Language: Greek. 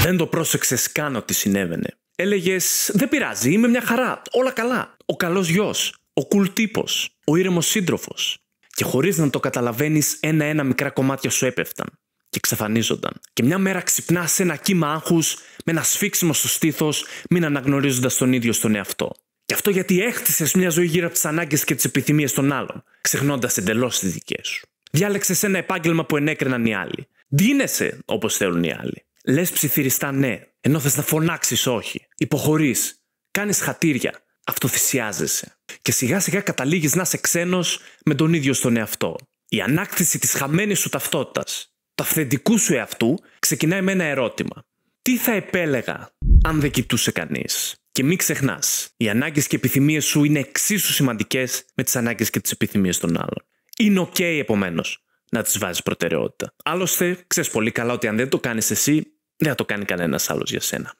Δεν το πρόσεξες καν ότι συνέβαινε. Έλεγες «Δεν πειράζει, είμαι μια χαρά, όλα καλά». Ο καλός γιος, ο cool τύπος, ο ήρεμος σύντροφος. Και χωρίς να το καταλαβαίνεις, ένα-ένα μικρά κομμάτια σου έπεφταν και εξαφανίζονταν. Και μια μέρα ξυπνάς σε ένα κύμα άγχους, με ένα σφίξιμο στο στήθος, μην αναγνωρίζοντας τον ίδιο στον εαυτό. Και αυτό γιατί έχτισες μια ζωή γύρω από τις ανάγκες και τις επιθυμίες των άλλων, ξεχνώντας εντελώς τις δικές σου. Διάλεξες ένα επάγγελμα που ενέκριναν οι άλλοι. Δίνεσαι όπως θέλουν οι άλλοι. Λες ψιθυριστά ναι, ενώ θες να φωνάξεις όχι. Υποχωρείς, κάνεις χατήρια, αυτοθυσιάζεσαι. Και σιγά σιγά καταλήγεις να είσαι ξένος με τον ίδιο στον εαυτό. Η ανάκτηση της χαμένης σου ταυτότητας, του αυθεντικού σου εαυτού, ξεκινάει με ένα ερώτημα. Τι θα επέλεγα αν δεν κοιτούσε κανείς? Και μην ξεχνάς, οι ανάγκες και επιθυμίες σου είναι εξίσου σημαντικές με τις ανάγκες και τις επιθυμίες των άλλων. Είναι ok επομένως να τις βάζεις προτεραιότητα. Άλλωστε, ξέρεις πολύ καλά ότι αν δεν το κάνεις εσύ, δεν θα το κάνει κανένας άλλος για σένα.